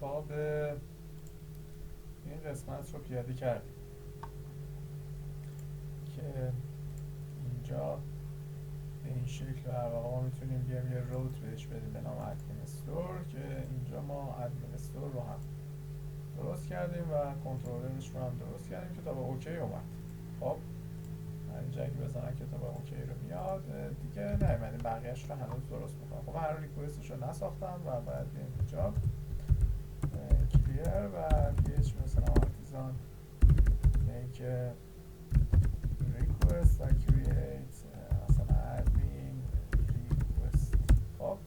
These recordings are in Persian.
کتاب این قسمت رو پیاده کردیم که اینجا به این شکل در واقع ما میتونیم یه روت بهش بدیم به نام ادمینستور که اینجا ما ادمینستور رو هم درست کردیم و کنترلرش رو هم درست کردیم. کتاب اوکی اومد. خب اینجا اگه بزنم کتاب اوکی رو میاد دیگه نیومدیم بقیهش رو هنوز درست میکنم. خب من ریکوستش رو نساختم و باید بیایم اینجا کلیر و پیش مثلا آرتیزان make request و create مثلا admin request. خب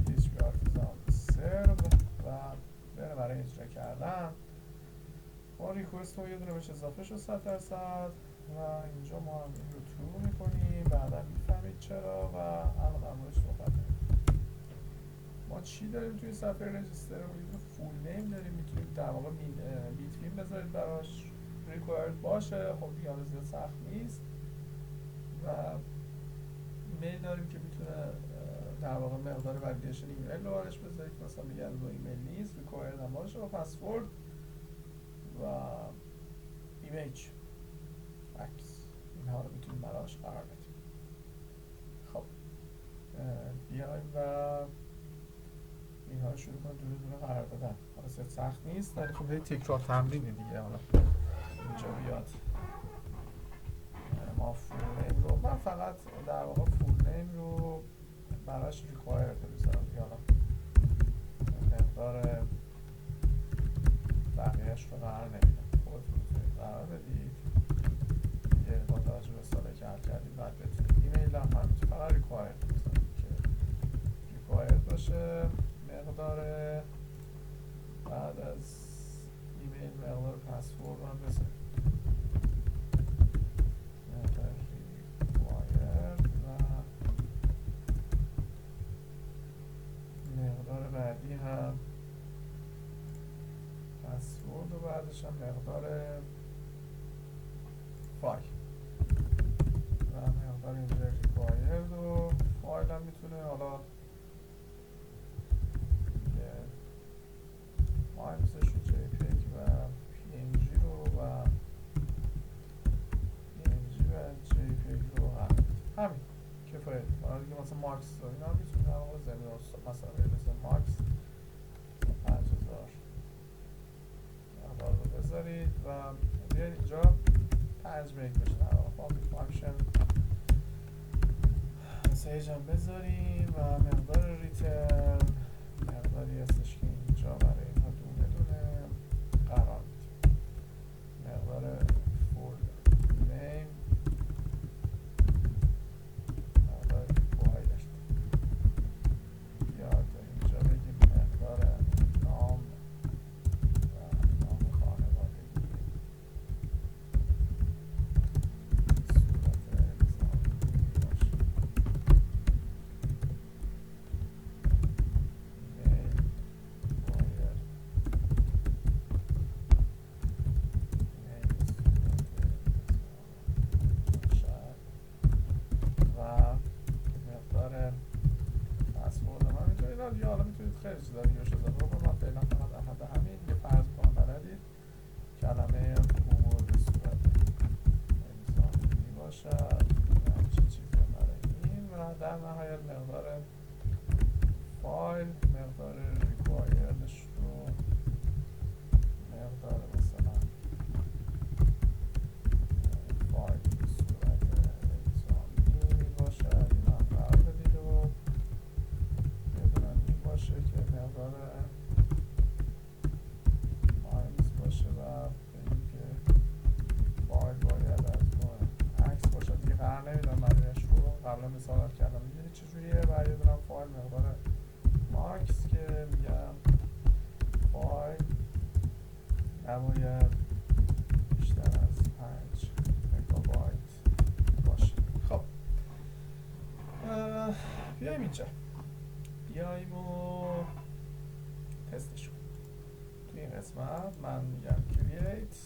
پیش آرتیزان serve و بره برای اجرا کردن. ما ریکوست رو یه دونه بهش اضافه شد 100% و اینجا ما هم این رو true میکنیم. بعدا میفهمید چرا و الان در موردش صحبت کنیم. ما چی داریم توی صفحه رجیستر؟ یه فول نیم داریم. میتونیم در واقع بیتوین بذارید براش required باشه. خب دیگه حالا زیاد سخت نیست. و ایمیل داریم که میتونه در واقع مقدار ولیدیشن ایمیل رو براش بذارید، مثلا بگم دو ایمیل نیست required هم باشه و پسورد و ایمیج عکس اینها رو میتونیم براش قرار بدیم. خب بیایم و اینها رو شروع کنیم دونه دونه قرار دادن. حالا زیاد سخت نیست ولی خب تکرار تمرینه دیگه. حالا اینجا بیاد ما فول نیم رو من فقط در واقع فول نیم رو براش ریکوایر بذارم. حالا مقدار بقیهش رو قرار نمیدم. خودتون میتونید قرار بدید یه با توجه به ساله که حل کردید بعد بتونید. ایمیل هم همینطور فقط ریکوایر بذارم که ریکوایر باشه. مقدار بعد از ایمیل مقدار پسورد رو هم بذارید. مقدار ریکوایر و مقدار بعدی هم پسورد و بعدش هم مقدار فایل و مقدار اینجا ریکوایر و فایل هم میتونه حالا مایمزش رو JPEG و PNG رو و PNG و JPEG رو همین کفایت. حالا دیگه مثلا ماکس رو اینا میتونه در واقع زمین رو مثلا بریزه ماکس 5000 مقدار رو بذارید و بیاید اینجا 5 مگ بشه در واقع فانکشن مسیج هم بذاریم و مقدار ریترن مقداری هستش که اینجا برای اینها دونه دونه قرار میدیم. مقدار فول نیم مقدار ریکوایرد بیاد اینجا بگیم مقدار نام و نام خانوادگی صورت اگزامپلی باشه. یا حالا میتونید خیلی چیزا دیگه اضافه کنید. من فعلا فقط در حد همین یه فرض کنم بلدید کلمه امور به صورت انسانی باشد چه چیزی برای این و در نهایت مقدار فایل مقدار ریکوایردش رو مقدار مثلا فایل به صورت انسانی باشد این هم قرار بدید و باشه که مقدار مایمز باشه و بگیم که فایل باید از نوع عکس باشه. دیگه قرار نمیدم بقیه‌اش رو قبلا مثالات کردم. میدونید چجوریه؟ و یه دونم فایل مقدار ماکس که میگم فایل نباید بیشتر از 5 مگابایت باشه. خب بیایم اینجا بیاییم و تستش کنیم. توی این قسمت من میگم create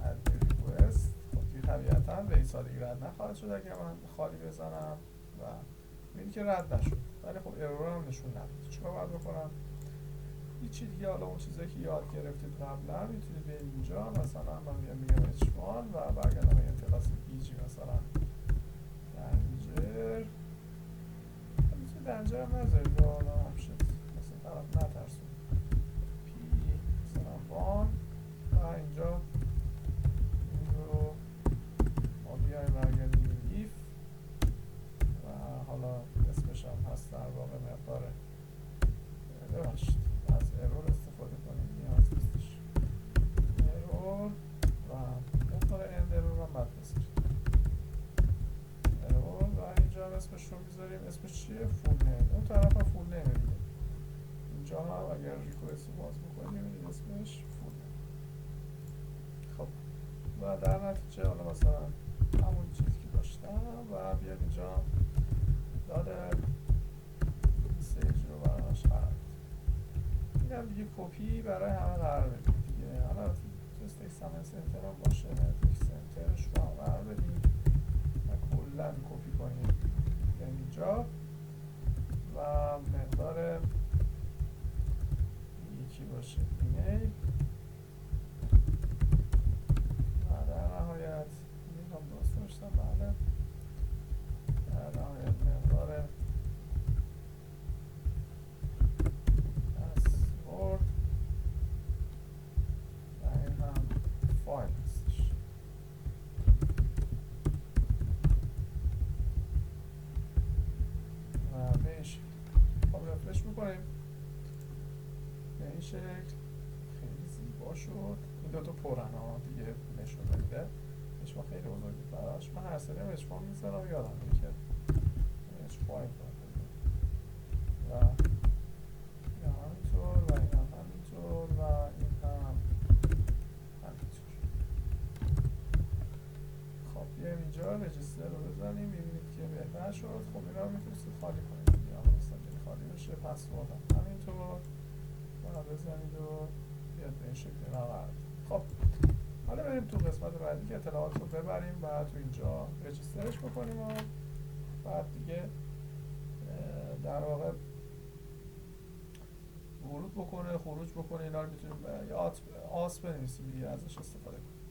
add request. خب دیگه طبیعتاً به این سادگی رد نخواهد شد اگر من خالی بزنم و میبینی که رد نشد ولی خب ارور هم نشون نداد. چیکار باید بکنم؟ هیچی دیگه. حالا اون چیزایی که یاد گرفتید قبلا میتونید به اینجا مثلا من میگم H1 و برگردم به کلاس BG مثلا دنجر. میتونید دنجر هم نذارید و آدم هم شد مثلا طرف نترسون. پی مثلا وان و اینجا این رو ما بیایم برگردیم ایف و حالا اسمش هم هست در واقع مقدار ببخشید از ارور استفاده کنیم نیاز نیستش. ارور و مقدار اند ارور هم بد بذاریم ارور و اینجا هم اسمش رو میذاریم. اسمش چیه؟ فول نیم. اون طرف هم فول نیم میده. اینجا هم اگر ریکوست رو باز بکنیم میبینید اسمش فول نیم. خب و در نتیجه حالا مثلا همون چیزی که داشتم و بیاد اینجا داده میسیج رو براش قرار این هم دیگه کپی برای همه قرار بدید دیگه. حالا تو استیکسامن سنتر هم باشه تک سنترش رو هم قرار بدید و کلا کپی کنید به اینجا و مقدار یکی باشه ایمیل و در نهایت این هم درست داشتم. بله در نهایت مقدار پسورد و این هم فایل هستش. و به این شکل خب رفرش میکنیم به این شکل خیلی زیبا شد. این دوتا پرن ها دیگه نشون میده. اشما خیلی بزرگی براش. من هر سری اشما میذارم یادم که اشما این و این همینطور و این هم همینطور و این هم همینطور. خب بیایم اینجا رجیستر رو بزنیم میبینید که بهتر شد. خب این رو میتونید خالی کنید یا مثلا خالی بشه پسورد هم همینطور و بزنید و بیاد به این شکل قرار. خب حالا بریم تو قسمت بعدی که اطلاعات رو ببریم و تو اینجا رجیسترش بکنیم و بعد دیگه در واقع ورود بکنه خروج بکنه اینا رو میتونیم یا آس بنویسیم دیگه ازش استفاده کنیم.